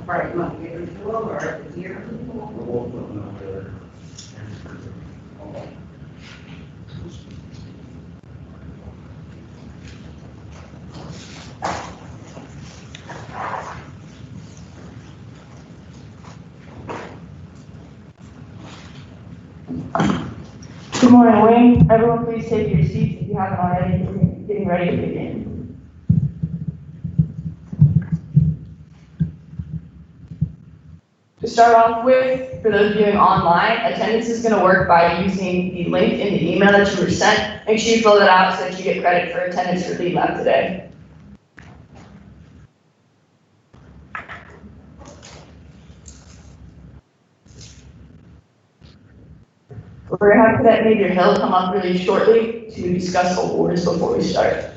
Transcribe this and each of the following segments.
Right, you want to get into them or at the here? We'll put them out there. Good morning, Wayne. Everyone please take your seats if you haven't already. We're getting ready to begin. To start off with, for those viewing online, attendance is going to work by using the link in the email that you were sent. Make sure you fill that out so that you get credit for attendance for lead lab today. We're going to have Cadet Major Hill come up really shortly to discuss awards before we start.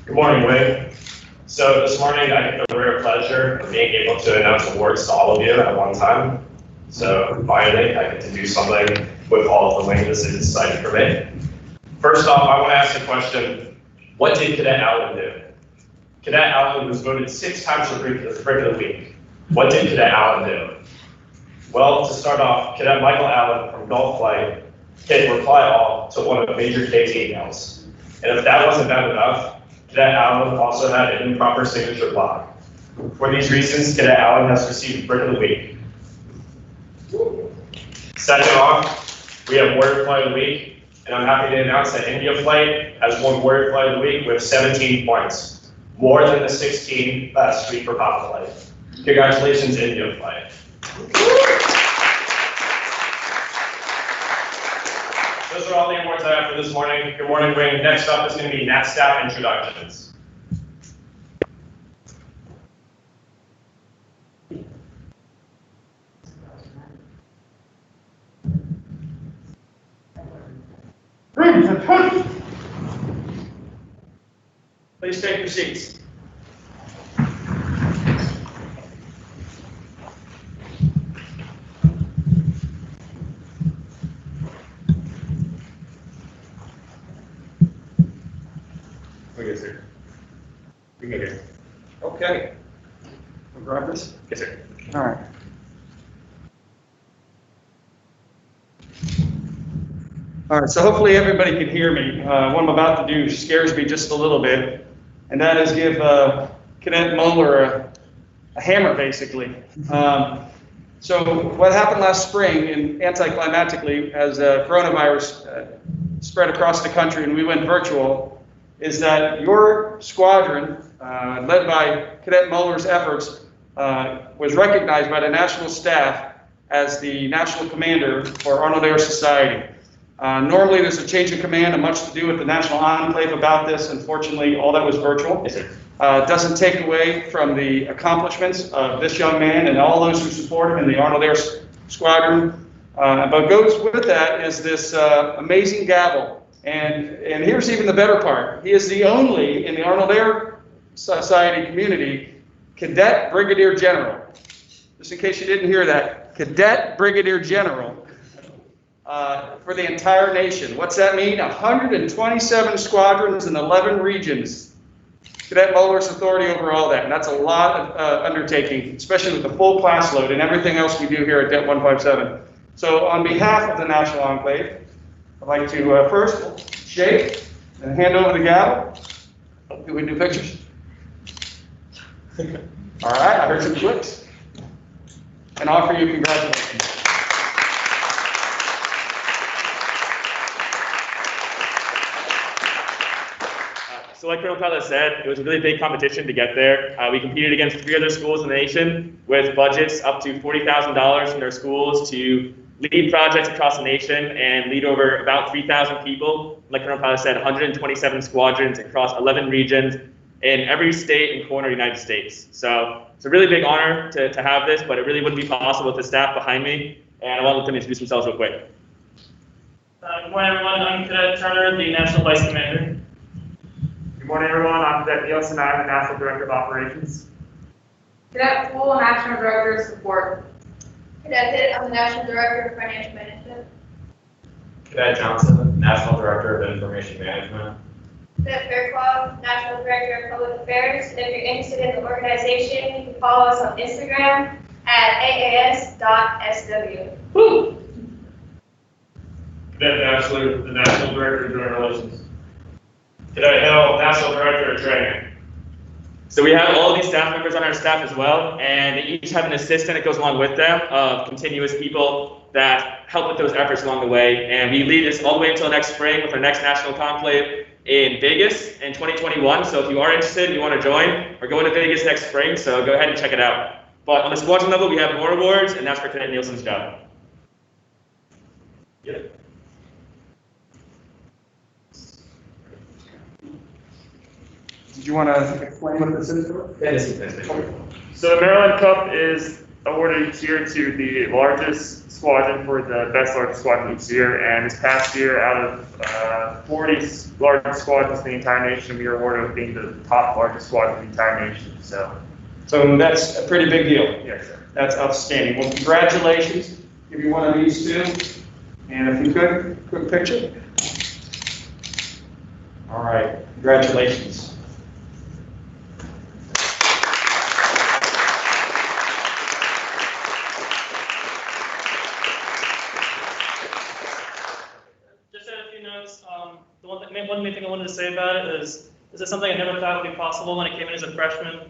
Good morning, Wayne. So this morning I had the rare pleasure of being able to announce awards to all of you at one time. So finally, I get to do something with all of the Wayne. This is exciting for me. First off, I want to ask the question, what did Cadet Allen do? Cadet Allen was voted 6 times for Freak of the Week. What did Cadet Allen do? Well, to start off, Cadet Michael Allen from Gulf Flight hit reply all to one of Major K's emails. And if that wasn't bad enough, Cadet Allen also had an improper signature block. For these reasons, Cadet Allen has received Brick of the Week. Second off, we have Warrior Flight of the Week. And I'm happy to announce that India Flight has won Warrior Flight of the Week with 17 points, more than the 16 last week for Papa Flight. Congratulations, India Flight. Those are all the awards I have for this morning. Good morning, Wayne. Next up is going to be NAT staff introductions. Please take your seats. Yes, sir. We can get here. Okay. We'll grab this. Yes, sir. All right. All right, so hopefully everybody can hear me. What I'm about to do scares me just a little bit, and that is give Cadet Moeller a hammer, basically. So what happened last spring, and anticlimactically, as coronavirus spread across the country and we went virtual, is that your squadron, led by Cadet Moeller's efforts, was recognized by the national staff as the national commander for Arnold Air Society. Normally there's a change of command and much to do with the National Enclave about this. Unfortunately, all that was virtual. Yes, sir. Doesn't take away from the accomplishments of this young man and all those who support him in the Arnold Air Squadron. But goes with that is this amazing gavel. And here's even the better part. He is the only, in the Arnold Air Society community, Cadet Brigadier General. Just in case you didn't hear that, Cadet Brigadier General. For the entire nation. What's that mean? 127 squadrons in 11 regions. Cadet Moeller's authority over all that, and that's a lot of undertaking, especially with the full class load and everything else we do here at Det 157. So on behalf of the National Enclave, I'd like to first shake and hand over the gavel. Do we do pictures? All right, I heard some clicks. And offer you congratulations. So like Colonel Tyler said, it was a really big competition to get there. We competed against 3 other schools in the nation with budgets up to $40,000 from their schools to lead projects across the nation and lead over about 3,000 people. Like Colonel Tyler said, 127 squadrons across 11 regions in every state and corner of the United States. So it's a really big honor to have this, but it really wouldn't be possible with the staff behind me. And I want them to introduce themselves real quick. Good morning, everyone. I'm Cadet Turner, the National Vice Commander. Good morning, everyone. I'm Cadet Nielsen. I'm the National Director of Operations. Cadet Poole, National Director of Support. Cadet Pitt, I'm the National Director of Financial Management. Cadet Johnson, National Director of Information Management. Cadet Fairclough, National Director of Public Affairs. And if you're interested in the organization, you can follow us on Instagram at aas.sw. Woo! Cadet Bachelor, the National Director of Joint Relations. Cadet Hill, National Director of Training. So we have all of these staff members on our staff as well, and they each have an assistant that goes along with them of continuous people that help with those efforts along the way. And we lead this all the way until next spring with our next national conclave in Vegas in 2021. So if you are interested, you want to join, we're going to Vegas next spring, so go ahead and check it out. But on the squadron level, we have more awards, and that's for Cadet Nielsen's job. Yep. Did you want to explain what this is? So the Maryland Cup is awarded each year to the largest squadron for the best largest squadron each year. And this past year, out of 40 largest squadrons in the entire nation, we were awarded with being the top largest squadron in the entire nation. So that's a pretty big deal. yes, sir. That's outstanding. Well, congratulations. Give you one of these two. And if you could, quick picture. All right, congratulations. Just had a few notes. One main thing I wanted to say about it is this is something I never thought would be possible when I came in as a freshman.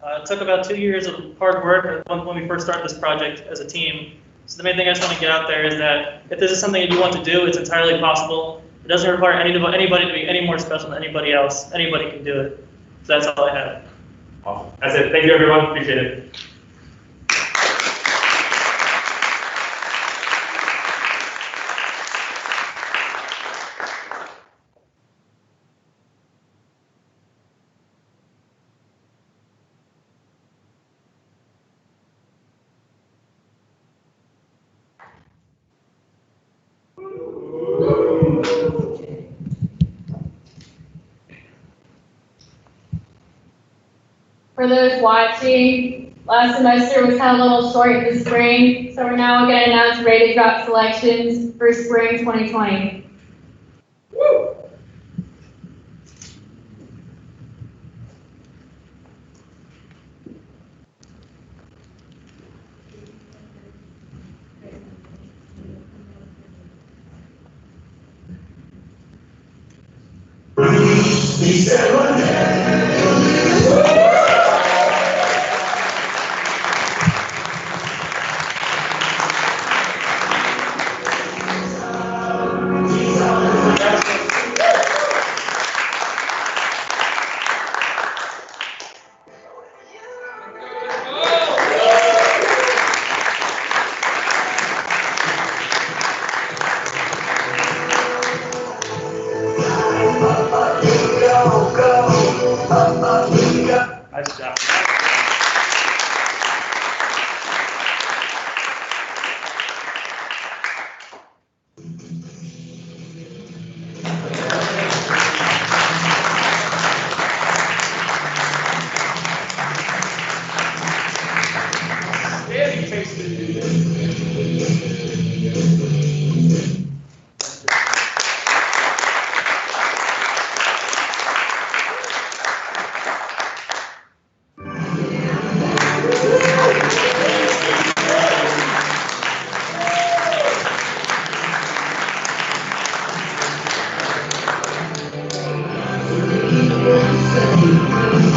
It took about 2 years of hard work when we first started this project as a team. So the main thing I just want to get out there is that if this is something that you want to do, it's entirely possible. It doesn't require anybody to be any more special than anybody else. Anybody can do it. So that's all I have. Awesome. That's it. Thank you, everyone. Appreciate it. For those watching, last semester was kind of a little short this spring, so we're now going to announce rated drop selections for spring 2020. Nice job.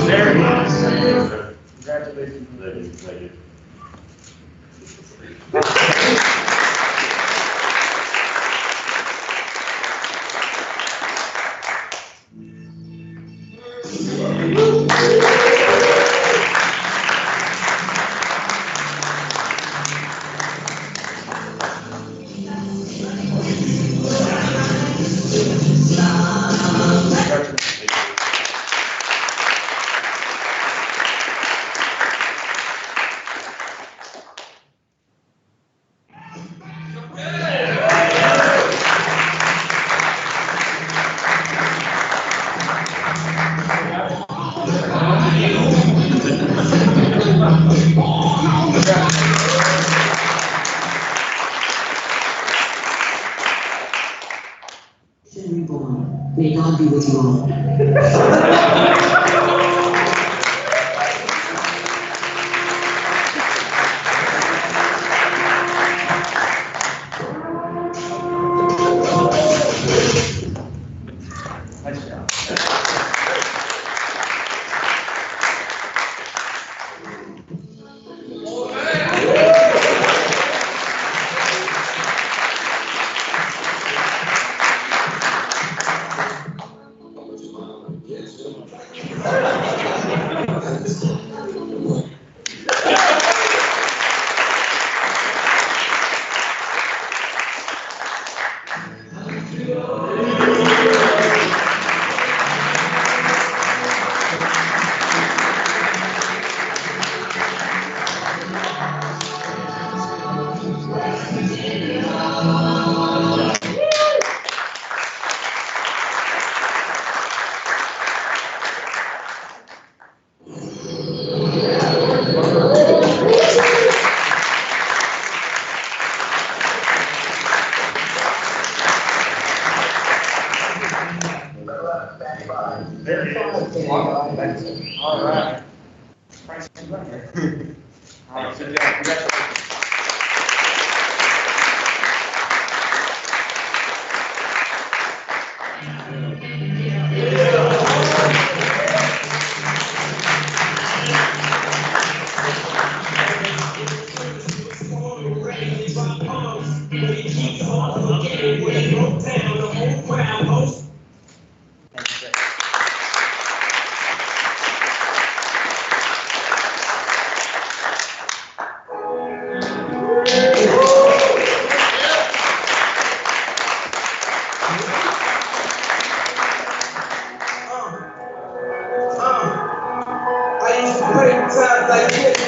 Very nice. Congratulations. Thank you. be with you all. Nice job. All right. All right, sit down. Congratulations. I used to pray in times like this.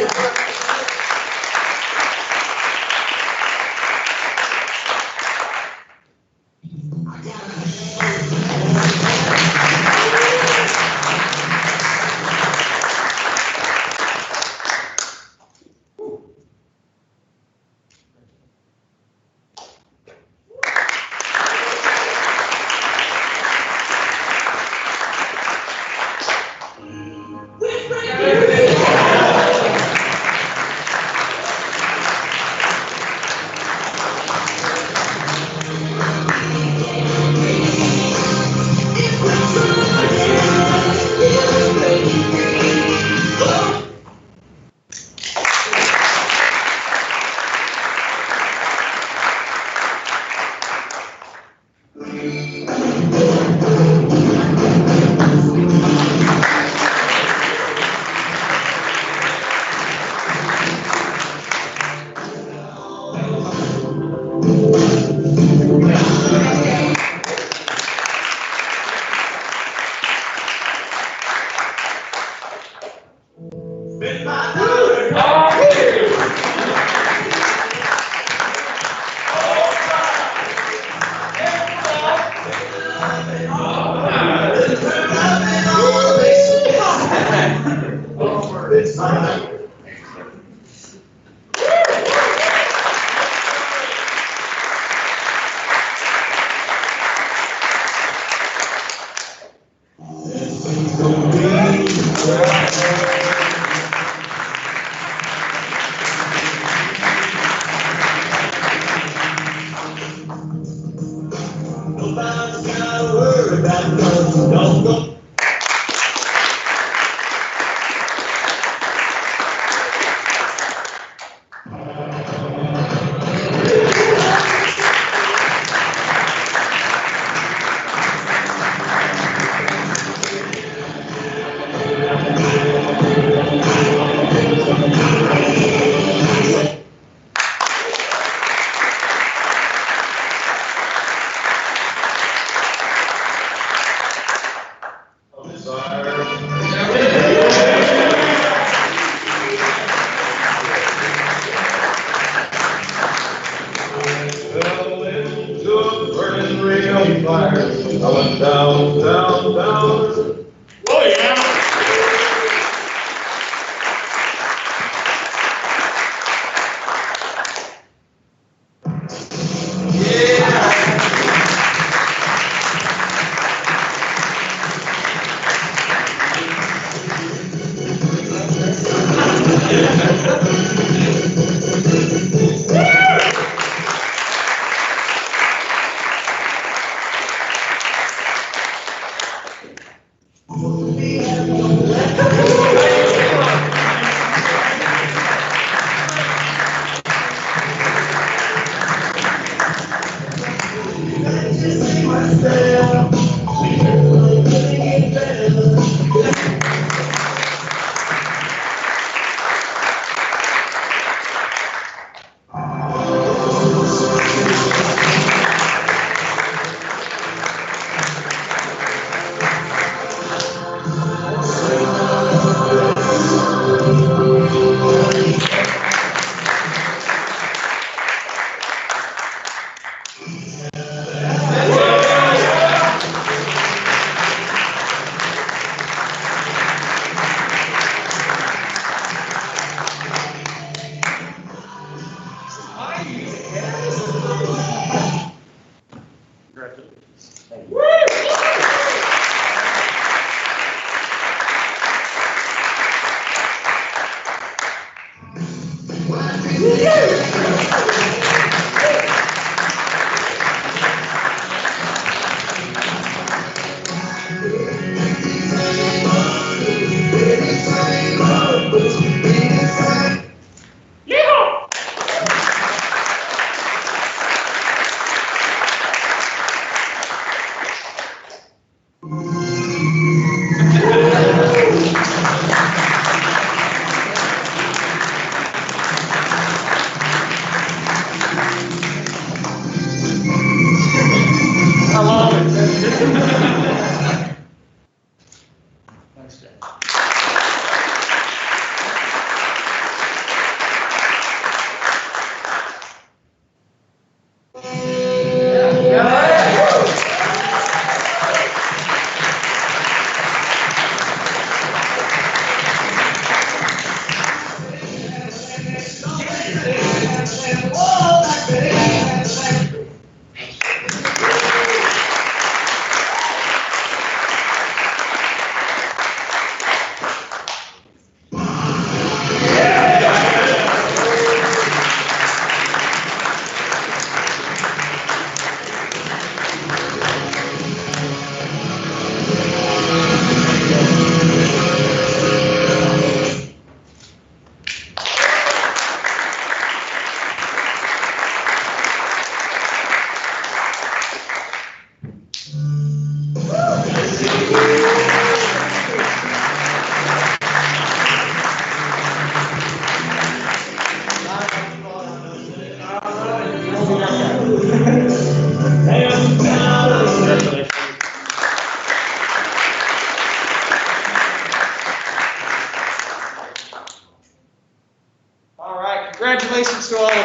Congratulations to all of you.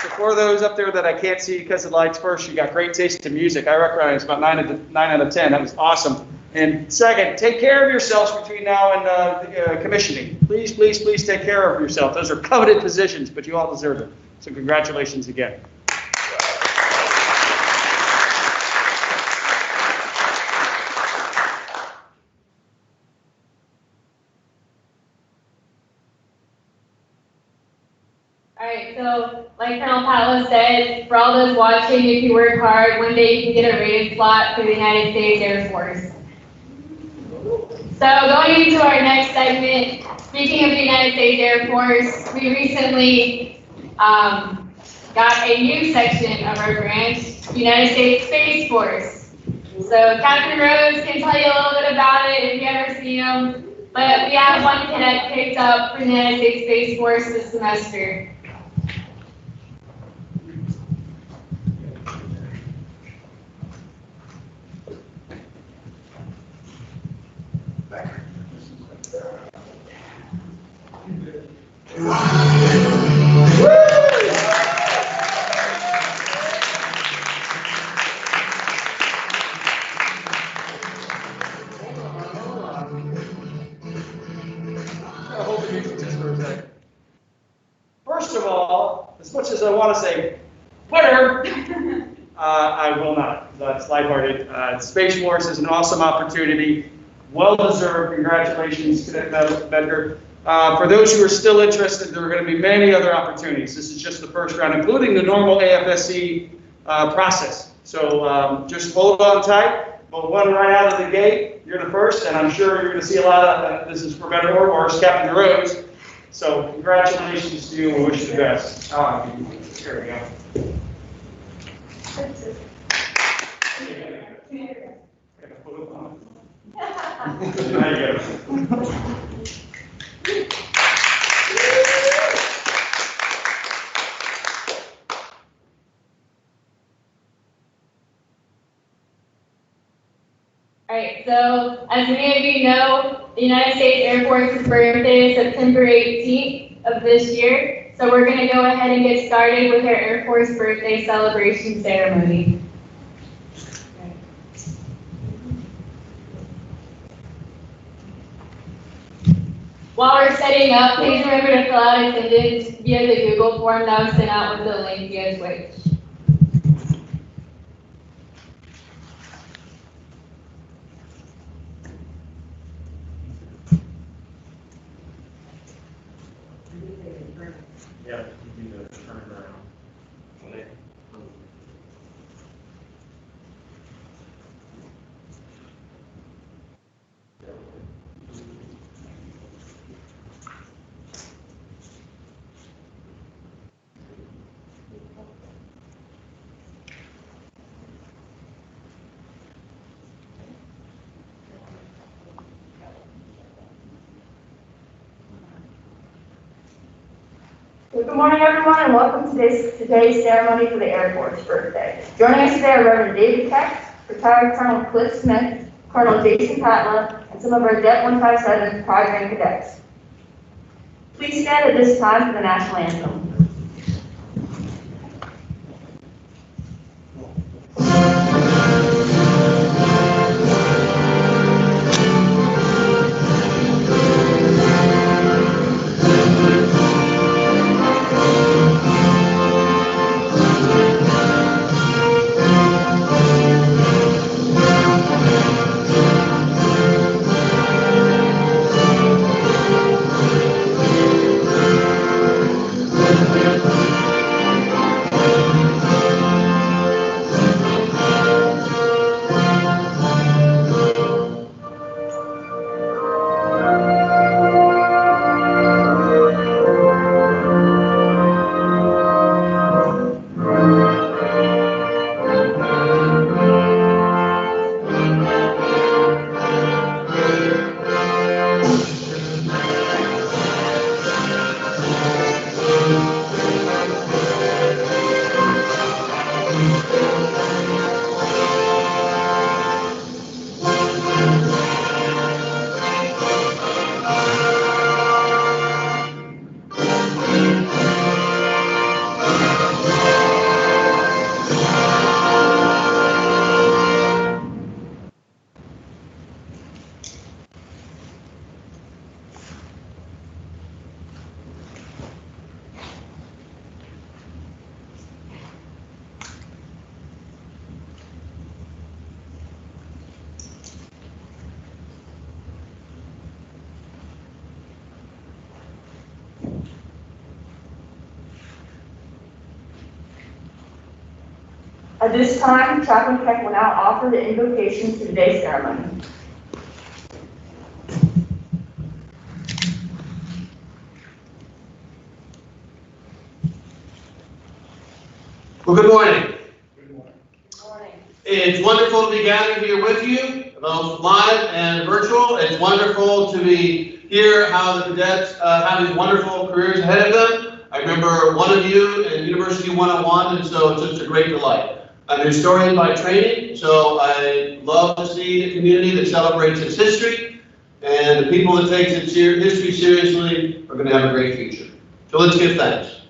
So for those up there that I can't see because of the lights, first, you got great taste in music. I recognize about 9 out of 10. That was awesome. And second, take care of yourselves between now and commissioning. Please, please, please take care of yourself. Those are coveted positions, but you all deserve it. So congratulations again. Alright, so like Colonel Patla said, for all those watching, if you work hard, one day you can get a rated slot for the United States Air Force. So going into our next segment, speaking of the United States Air Force, we recently got a new section of our branch, United States Space Force. So Captain Rose can tell you a little bit about it if you ever see him, but we have one cadet picked up for the United States Space Force this semester. First of all, as much as I want to say, winner, I will not. That's lighthearted. Space Force is an awesome opportunity. Well-deserved. Congratulations, Cadet Bedgar. For those who are still interested, there are going to be many other opportunities. This is just the first round, including the normal AFSC process. So just hold on tight. We'll run right out of the gate. You're the first, and I'm sure you're going to see a lot of, this is for better or worse, Captain Rose. So congratulations to you and wish you the best. Here we go. There you go. Alright, so as many of you know, the United States Air Force's birthday is September 18th of this year. So we're going to go ahead and get started with our Air Force birthday celebration ceremony. While we're setting up, please remember to fill out attendance via the Google form that was sent out with the link via Switch. Yeah, you do the turn around. Good morning, everyone, and welcome to today's ceremony for the Air Force birthday. Joining us today are Reverend David Keck, retired Colonel Cliff Smith, Colonel Jason Patla, and some of our Det 157 Pride Rank cadets. Please stand at this time for the national anthem. At this time, Chaplain Keck will now offer the invocation to today's ceremony. Well, good morning. Good morning. It's wonderful to be gathered here with you, both live and virtual. It's wonderful to be here, how the cadets have these wonderful careers ahead of them. I remember one of you in University 101, and so it's just a great delight. I'm a historian by training, so I love to see a community that celebrates its history, and the people that take its history seriously are going to have a great future. So let's give thanks.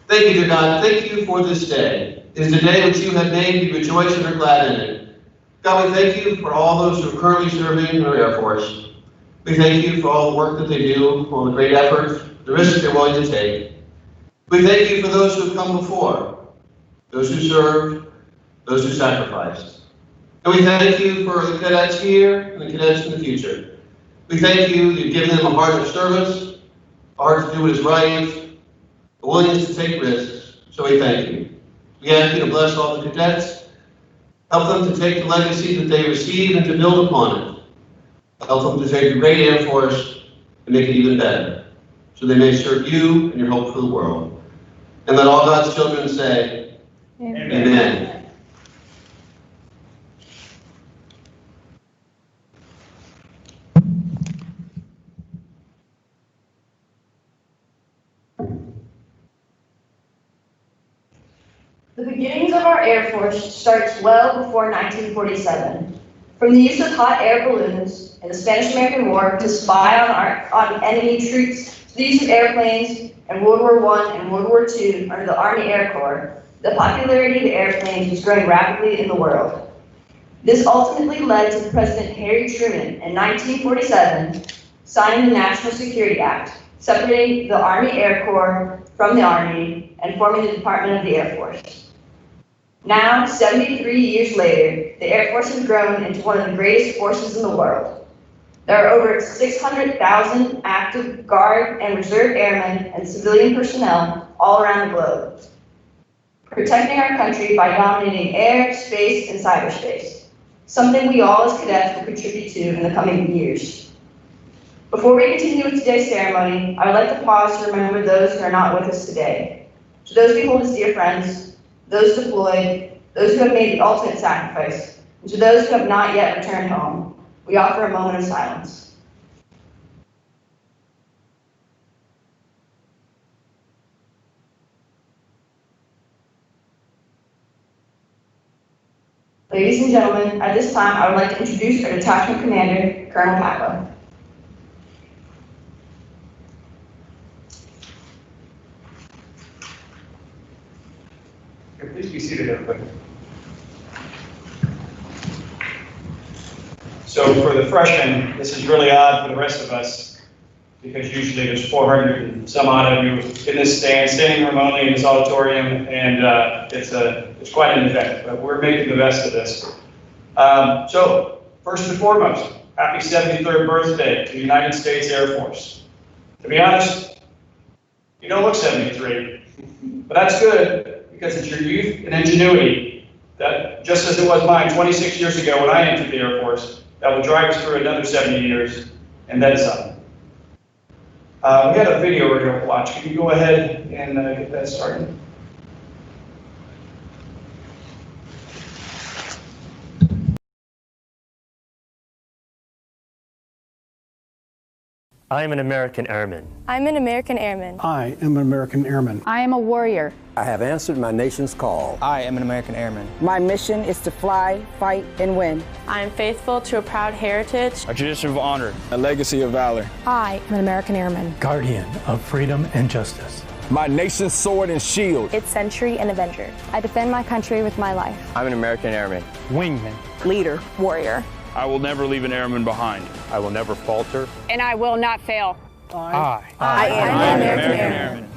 Thank you, dear God. Thank you for this day. It is the day which you have made. We rejoice and are glad in it. God, we thank you for all those who are currently serving in our Air Force. We thank you for all the work that they do, all the great efforts, the risks they're willing to take. We thank you for those who have come before, those who served, those who sacrificed. And we thank you for the cadets here and the cadets in the future. We thank you, you've given them a heart of service, a heart to do what is right, a willingness to take risks. So we thank you. We ask you to bless all the cadets, help them to take the legacy that they receive and to build upon it. Help them to take the great Air Force and make it even better, so they may serve you and your hope for the world. And let all God's children say, Amen. Amen. The beginnings of our Air Force starts well before 1947. From the use of hot air balloons in the Spanish-American War to spy on enemy troops, to the use of airplanes in World War I and World War II under the Army Air Corps, the popularity of airplanes was growing rapidly in the world. This ultimately led to President Harry Truman in 1947 signing the National Security Act, separating the Army Air Corps from the Army and forming the Department of the Air Force. Now, 73 years later, the Air Force has grown into one of the greatest forces in the world. There are over 600,000 active Guard and Reserve airmen and civilian personnel all around the globe, protecting our country by dominating air, space, and cyberspace, something we all as cadets will contribute to in the coming years. Before we continue with today's ceremony, I would like to pause to remember those who are not with us today. To those we hold as dear friends, those deployed, those who have made the ultimate sacrifice, and to those who have not yet returned home, we offer a moment of silence. Ladies and gentlemen, at this time, I would like to introduce our detachment commander, Colonel Papa. Please be seated, everybody. So for the freshmen, this is really odd for the rest of us, because usually there's 400 and some odd of you in this standing room only in this auditorium, and it's quite an event, but we're making the best of this. So first and foremost, happy 73rd birthday to the United States Air Force. To be honest, you don't look 73, but that's good, because it's your youth and ingenuity that, just as it was mine 26 years ago when I entered the Air Force, that will drive us through another 70 years and then some. We had a video we're going to watch. Can you go ahead and get that started? I am an American Airman. I'm an American Airman. I am an American Airman. I am a warrior. I have answered my nation's call. I am an American Airman. My mission is to fly, fight, and win. I am faithful to a proud heritage, a tradition of honor, a legacy of valor. I am an American Airman. Guardian of freedom and justice. My nation's sword and shield. Its sentry and avenger. I defend my country with my life. I'm an American Airman. Wingman. Leader. Warrior. I will never leave an airman behind. I will never falter. And I will not fail. I am an American Airman.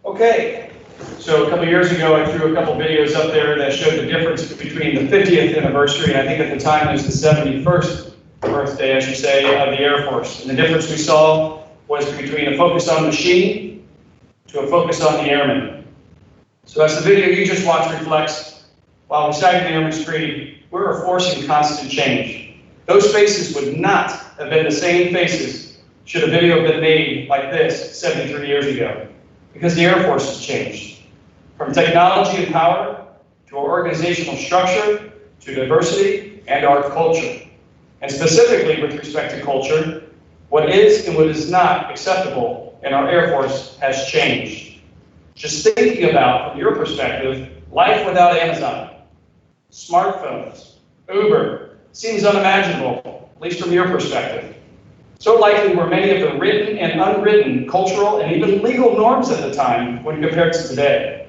Okay, so a couple years ago, I threw a couple videos up there that showed the difference between the 50th anniversary, and I think at the time it was the 71st birthday, I should say, of the Air Force. And the difference we saw was between a focus on machine to a focus on the airman. So as the video you just watched reflects, while we cited the Airman's Treaty, we're a force in constant change. Those faces would not have been the same faces should a video been made like this 73 years ago, because the Air Force has changed. From technology and power, to our organizational structure, to diversity, and our culture. And specifically with respect to culture, what is and what is not acceptable in our Air Force has changed. Just thinking about, from your perspective, life without Amazon, smartphones, Uber, seems unimaginable, at least from your perspective. So likely were many of the written and unwritten cultural and even legal norms at the time when compared to today.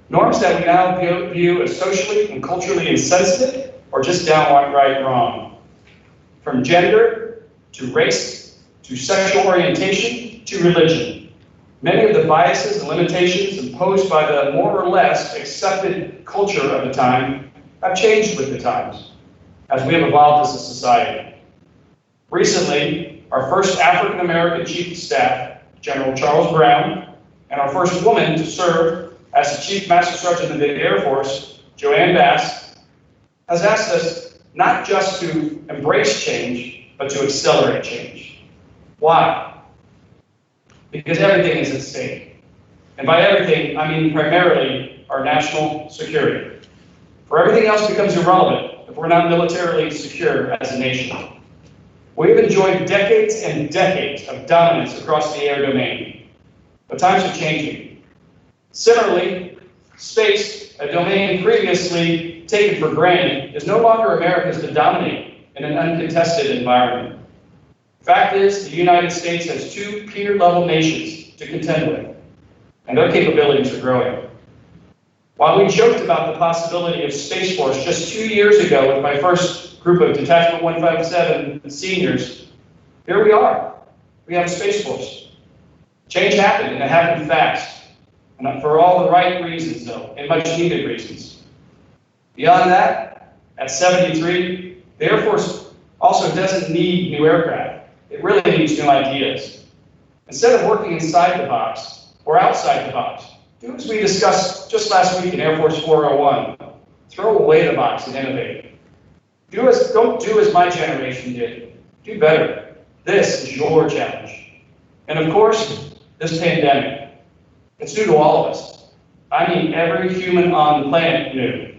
Norms that we now view as socially and culturally insensitive or just downright wrong. From gender, to race, to sexual orientation, to religion. Many of the biases and limitations imposed by the more or less accepted culture of the time have changed with the times, as we have evolved as a society. Recently, our first African-American Chief of Staff, General Charles Brown, and our first woman to serve as the Chief Master Sergeant of the Air Force, Joanne Bass, has asked us not just to embrace change, but to accelerate change. Why? Because everything is at stake. And by everything, I mean primarily our national security. For everything else becomes irrelevant if we're not militarily secure as a nation. We have enjoyed decades and decades of dominance across the air domain, but times are changing. Similarly, space, a domain previously taken for granted, is no longer America's to dominate in an uncontested environment. Fact is, the United States has two peer-level nations to contend with, and their capabilities are growing. While we joked about the possibility of Space Force just 2 years ago with my first group of Detachment 157 seniors, here we are. We have a Space Force. Change happened, and it happened fast. And for all the right reasons, though, and much needed reasons. Beyond that, at 73, the Air Force also doesn't need new aircraft. It really needs new ideas. Instead of working inside the box or outside the box, do as we discussed just last week in Air Force 401. Throw away the box and innovate. Don't do as my generation did. Do better. This is your challenge. And of course, this pandemic. It's new to all of us. I mean, every human on the planet knew.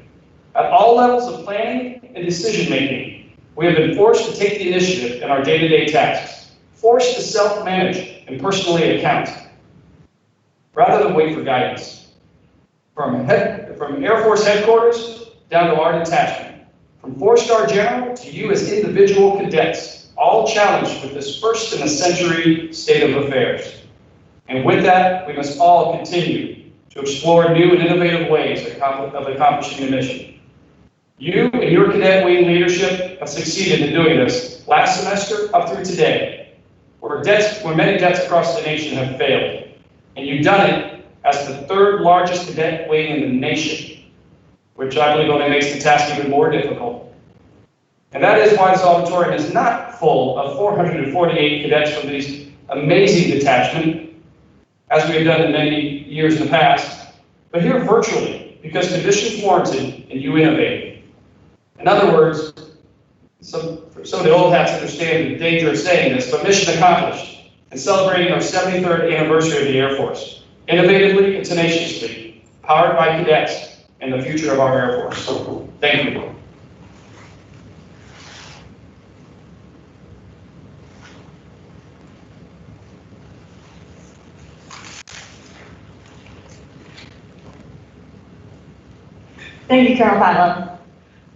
At all levels of planning and decision-making, we have been forced to take the initiative in our day-to-day tasks, forced to self-manage and personally account, rather than wait for guidance. From Air Force headquarters down to our detachment, from 4-star general to you as individual cadets, all challenged with this first-in-a-century state of affairs. And with that, we must all continue to explore new and innovative ways of accomplishing the mission. You and your cadet wing leadership have succeeded in doing this last semester up through today, where many cadets across the nation have failed. And you've done it as the 3rd largest cadet wing in the nation, which I believe only makes the task even more difficult. And that is why this auditorium is not full of 448 cadets from these amazing detachment, as we have done in many years in the past, but here virtually, because conditions warranted and you innovated. In other words, some of the old hats understand the danger of saying this, but mission accomplished, and celebrating our 73rd anniversary of the Air Force, innovatively and tenaciously, powered by cadets and the future of our Air Force. Thank you. Thank you, Colonel Patla.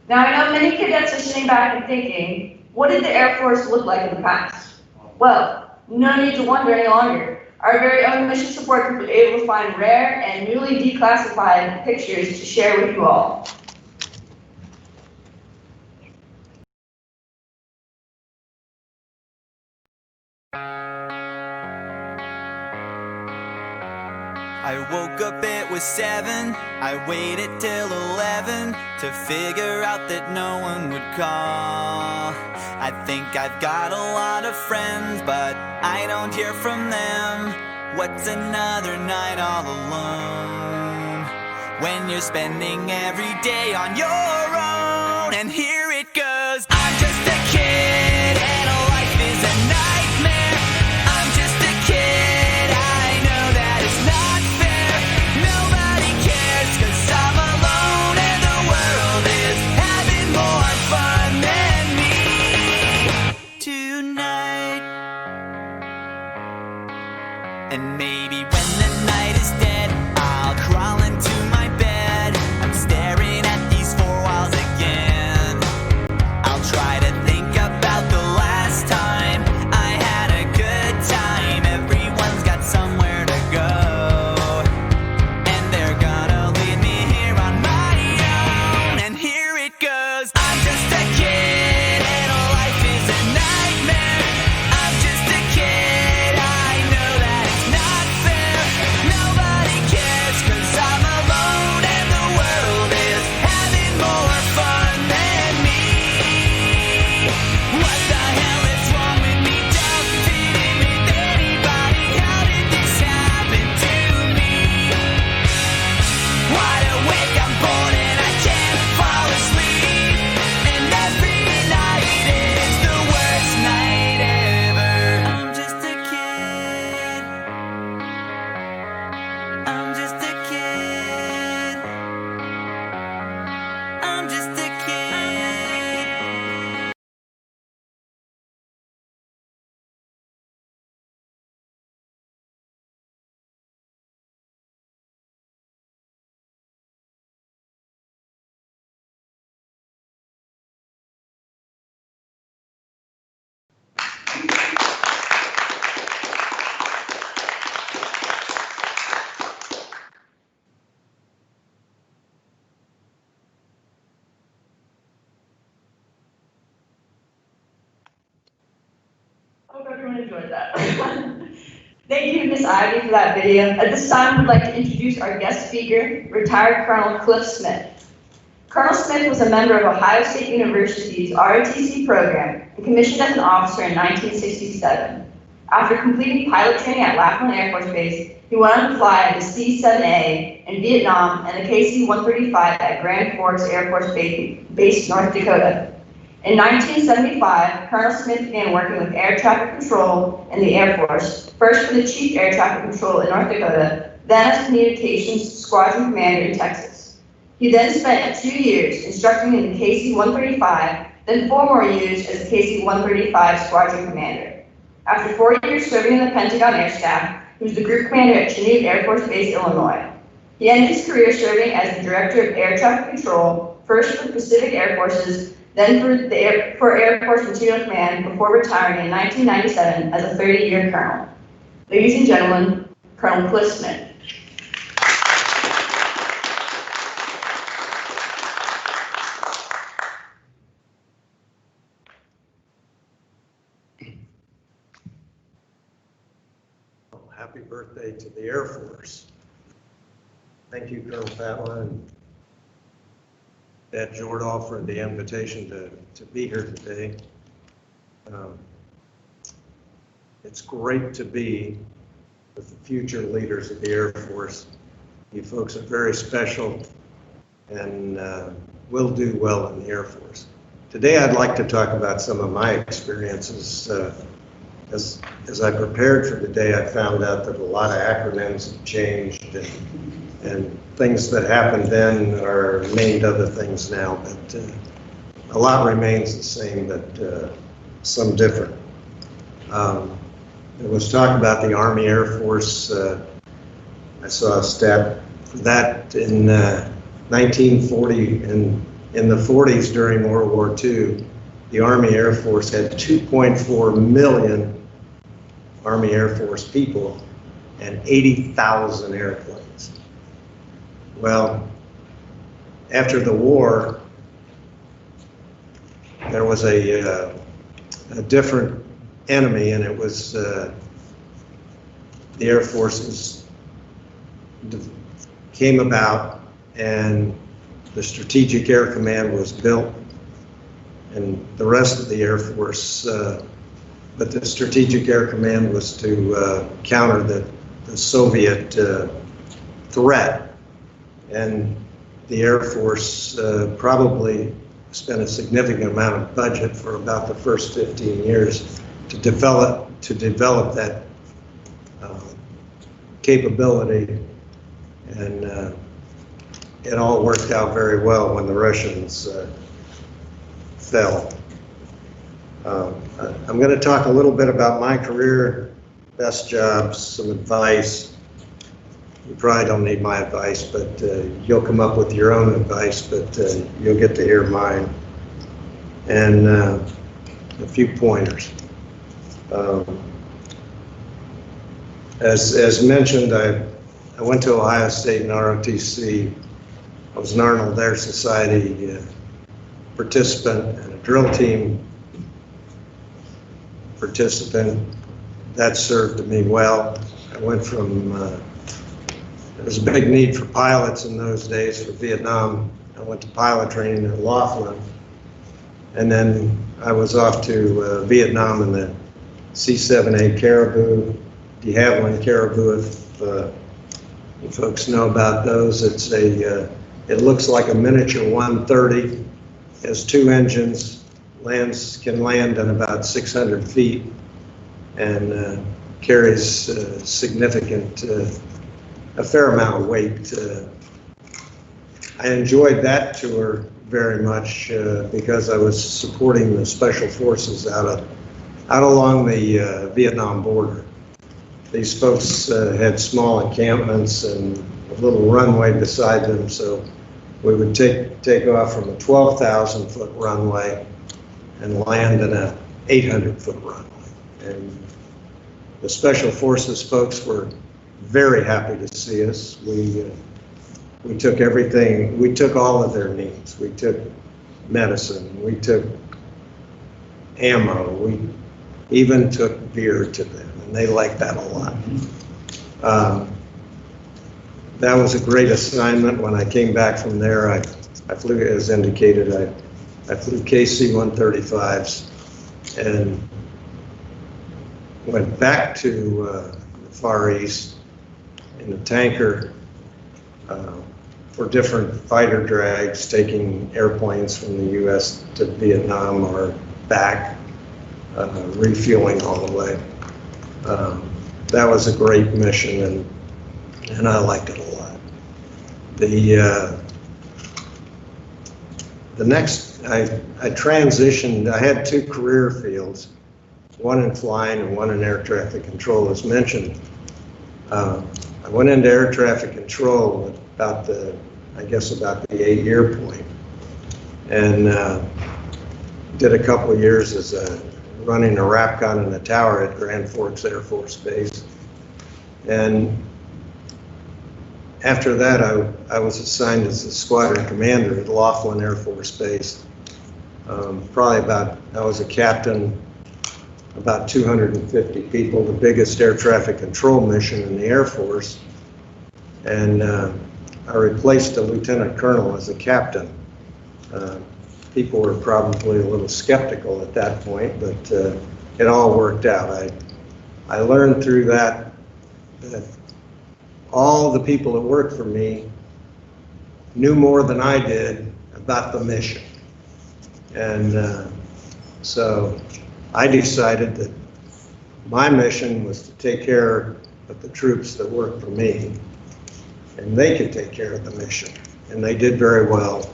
Now, I know many cadets are sitting back and thinking, what did the Air Force look like in the past? Well, no need to wonder any longer. Our very own mission support group was able to find rare and newly declassified pictures to share with you all. I woke up, it was 7, I waited till 11 to figure out that no one would call. I think I've got a lot of friends, but I don't hear from them. What's another night all alone, when you're spending every day on your own? And here it goes, I'm just a kid and life is a nightmare. I'm just a kid, I know that it's not fair. Nobody cares, 'cause I'm alone and the world is having more fun than me tonight. And maybe when the night is dead, I'll crawl into my bed. I'm staring at these 4 walls again. I'll try to think about the last time I had a good time. Everyone's got somewhere to go, and they're gonna leave me here on my own. And here it goes, I'm just a kid and life is a nightmare. I'm just a kid, I know that it's not Hope everyone enjoyed that. Thank you, Ms. Ivy, for that video. At this time, we'd like to introduce our guest speaker, retired Colonel Cliff Smith. Colonel Smith was a member of Ohio State University's ROTC program and commissioned as an officer in 1967. After completing pilot training at Laughlin Air Force Base, he went on to fly the C-7A in Vietnam and the KC-135 at Grand Forks Air Force Base, North Dakota. In 1975, Colonel Smith began working with air traffic control in the Air Force, first for the Chief Air Traffic Control in North Dakota, then as Communications Squadron Commander in Texas. He then spent 2 years instructing in the KC-135, then 4 more years as the KC-135 Squadron Commander. After 4 years serving in the Pentagon Air Staff, he was the Group Commander at Chanute Air Force Base, Illinois. He ended his career serving as the Director of Air Traffic Control, first for the Pacific Air Forces, then for Air Force Material Command, before retiring in 1997 as a 30-year colonel. Ladies and gentlemen, Colonel Cliff Smith. Happy birthday to the Air Force. Thank you, Colonel Fatla and Dad Jordahl for the invitation to be here today. It's great to be with the future leaders of the Air Force. You folks are very special and will do well in the Air Force. Today I'd like to talk about some of my experiences. As I prepared for the day, I found out that a lot of acronyms have changed and things that happened then are named other things now, but a lot remains the same, but some different. There was talk about the Army Air Force. I saw a stat for that in 1940, and in the 40s during World War II, the Army Air Force had 2.4 million Army Air Force people and 80,000 airplanes. Well, after the war, there was a different enemy, and it was the Air Forces came about, and the Strategic Air Command was built, and the rest of the Air Force, but the Strategic Air Command was to counter the Soviet threat. And the Air Force probably spent a significant amount of budget for about the first 15 years to develop that capability, and it all worked out very well when the Russians fell. I'm going to talk a little bit about my career, best jobs, some advice. You probably don't need my advice, but you'll come up with your own advice, but you'll get to hear mine. And a few pointers. As mentioned, I went to Ohio State and ROTC. I was an Arnold Air Society participant and a drill team participant. That served me well. I went from there was a big need for pilots in those days for Vietnam. I went to pilot training at Laughlin, and then I was off to Vietnam in the C-7A Caribou, de Havilland Caribou. If you folks know about those, it's it looks like a miniature 130. Has 2 engines, can land at about 600 feet, and carries significant. A fair amount of weight. I enjoyed that tour very much because I was supporting the special forces out along the Vietnam border. These folks had small encampments and a little runway beside them, so we would take off from a 12,000-foot runway and land in a 800-foot runway. And the special forces folks were very happy to see us. We took everything, we took all of their needs. We took medicine, we took ammo, even took beer to them, and they liked that a lot. That was a great assignment. When I came back from there, I flew, as indicated, I flew KC-135s and went back to the Far East in a tanker for different fighter drags, taking airplanes from the U.S. to Vietnam or back, refueling all the way. That was a great mission, and I liked it a lot. The next, I transitioned. I had two career fields, one in flying and one in air traffic control, as mentioned. I went into air traffic control about the 8-year point, and did a couple of years as running a RAPCON in the tower at Grand Forks Air Force Base. And after that, I was assigned as a squadron commander at Laughlin Air Force Base. I was a captain, about 250 people, the biggest air traffic control mission in the Air Force. And I replaced a lieutenant colonel as a captain. People were probably a little skeptical at that point, but it all worked out. I learned through that all the people that worked for me knew more than I did about the mission. And so I decided that my mission was to take care of the troops that worked for me, and they could take care of the mission. And they did very well.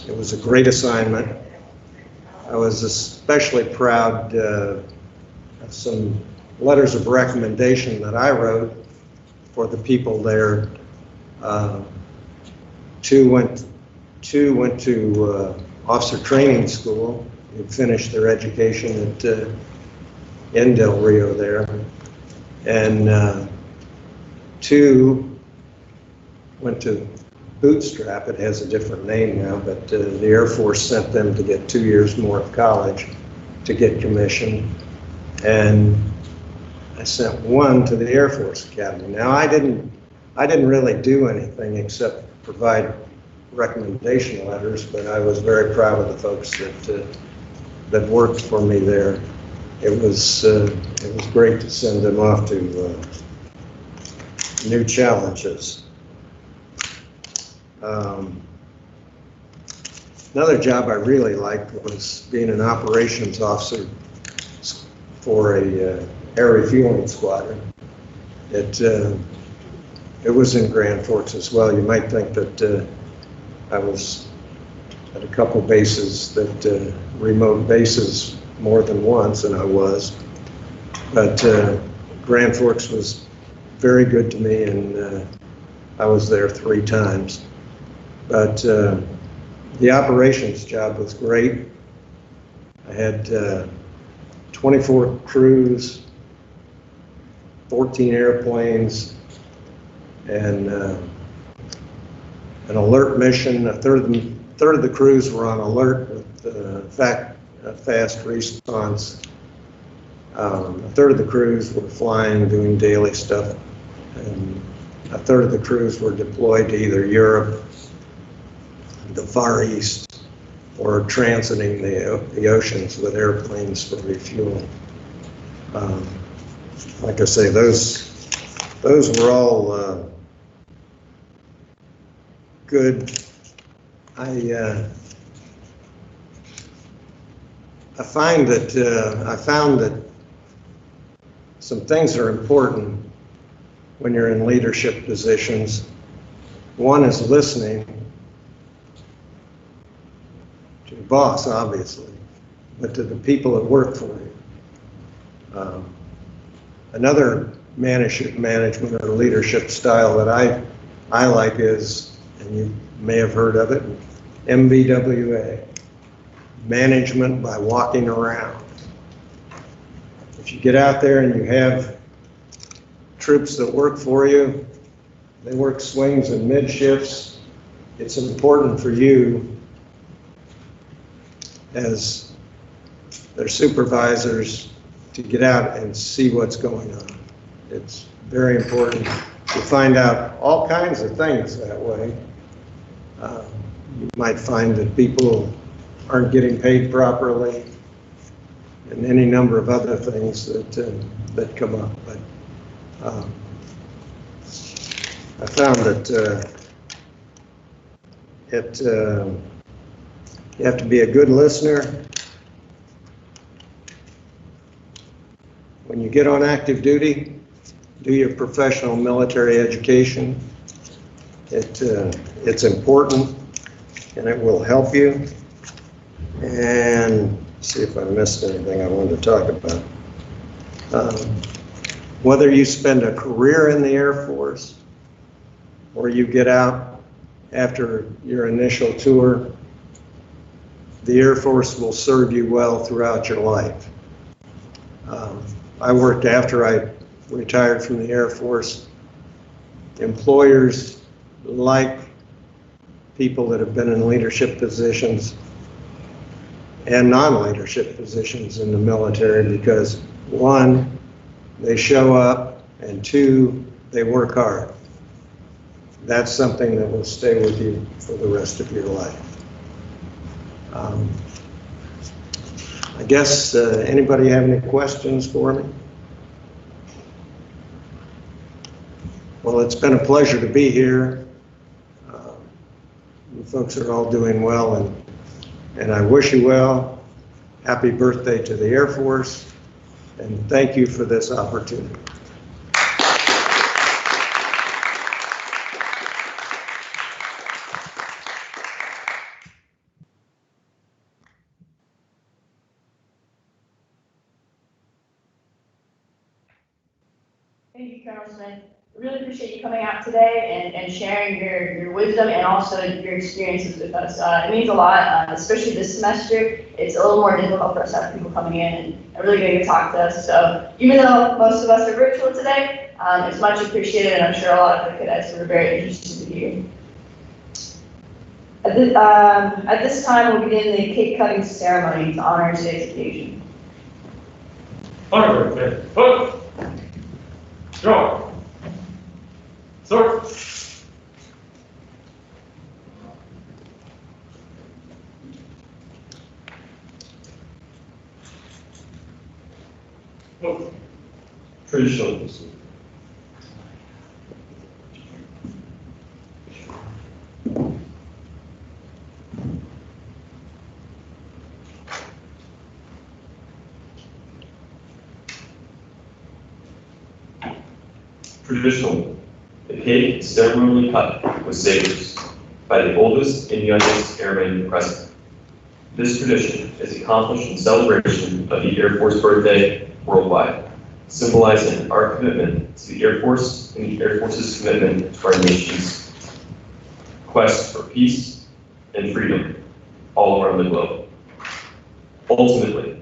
It was a great assignment. I was especially proud of some letters of recommendation that I wrote for the people there. Two went to officer training school. They finished their education in Del Rio there. And two went to Bootstrap. It has a different name now, but the Air Force sent them to get 2 years more of college to get commissioned. And I sent one to the Air Force Academy. Now I didn't really do anything except provide recommendation letters, but I was very proud of the folks that worked for me there. It was great to send them off to new challenges. Another job I really liked was being an operations officer for a air refueling squadron. It was in Grand Forks as well. You might think that I was at a couple bases, remote bases more than once, and I was. But Grand Forks was very good to me, and I was there 3 times. But the operations job was great. I had 24 crews, 14 airplanes, and an alert mission. A third of the crews were on alert with fast response. A third of the crews were flying, doing daily stuff, and a third of the crews were deployed to either Europe, the Far East, or transiting the oceans with airplanes for refueling. Like I say, those were all good. I found that some things are important when you're in leadership positions. One is listening to your boss, obviously, but to the people that work for you. Another management or leadership style that I like is, and you may have heard of it, MBWA, management by walking around. If you get out there and you have troops that work for you, they work swings and mid shifts, it's important for you as their supervisors to get out and see what's going on. It's very important. You find out all kinds of things that way. You might find that people aren't getting paid properly and any number of other things that come up. But I found that you have to be a good listener. When you get on active duty, do your professional military education. It's important and it will help you. And see if I missed anything I wanted to talk about. Whether you spend a career in the Air Force or you get out after your initial tour, the Air Force will serve you well throughout your life. I worked after I retired from the Air Force. Employers like people that have been in leadership positions and non-leadership positions in the military because, one, they show up, and two, they work hard. That's something that will stay with you for the rest of your life. I guess, anybody have any questions for me? Well, it's been a pleasure to be here. You folks are all doing well, and I wish you well. Happy birthday to the Air Force, and thank you for this opportunity. Thank you, Colonel Smith. I really appreciate you coming out today and sharing your wisdom and also your experiences with us. It means a lot, especially this semester. It's a little more difficult for us to have people coming in and really getting to talk to us. So even though most of us are virtual today, it's much appreciated, and I'm sure a lot of the cadets were very interested to hear. At this time, we'll begin the cake cutting ceremony to honor today's occasion. Onward, foot, draw, sword. Traditional. Traditional. The cake is ceremonially cut with sabers by the oldest and youngest airman present. This tradition is accomplished in celebration of the Air Force birthday worldwide, symbolizing our commitment to the Air Force and the Air Force's commitment to our nation's quest for peace and freedom all around the globe. Ultimately,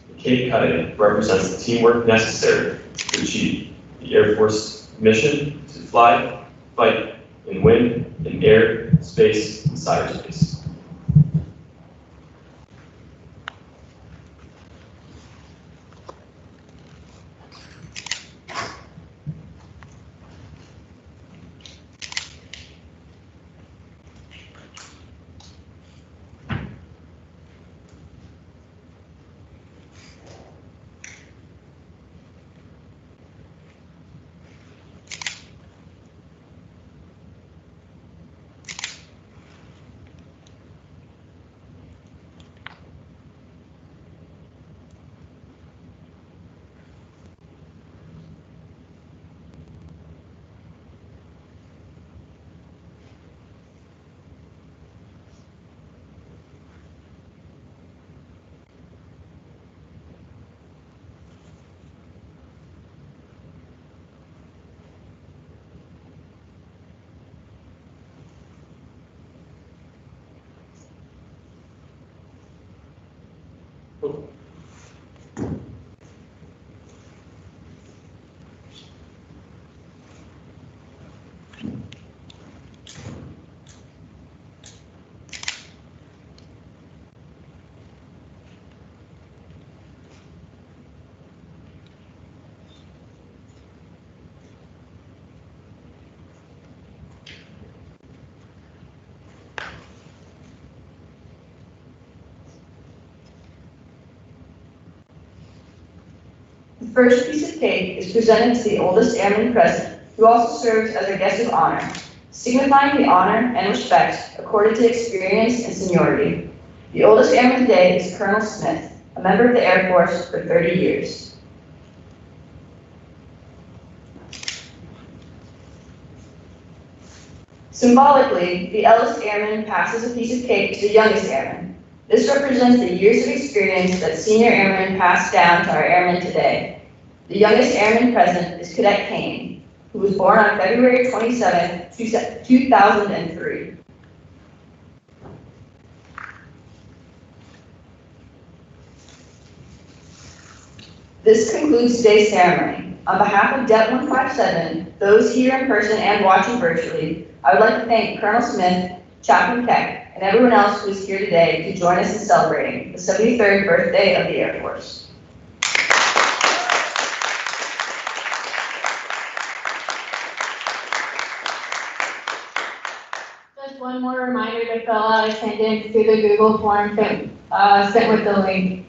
the cake cutting represents the teamwork necessary to achieve the Air Force mission to fly, fight, and win in air, space, and cyberspace. The first piece of cake is presented to the oldest airman present, who also serves as our guest of honor, signifying the honor and respect accorded to experience and seniority. The oldest airman today is Colonel Smith, a member of the Air Force for 30 years. Symbolically, the eldest airman passes a piece of cake to the youngest airman. This represents the years of experience that senior airmen pass down to our airmen today. The youngest airman present is Cadet Kane, who was born on February 27, 2003. This concludes today's ceremony. On behalf of DET 157, those here in person and watching virtually, I would like to thank Colonel Smith, Chaplain Keck, and everyone else who is here today to join us in celebrating the 73rd birthday of the Air Force. Just one more reminder to fill out attendance through the Google form sent with the link.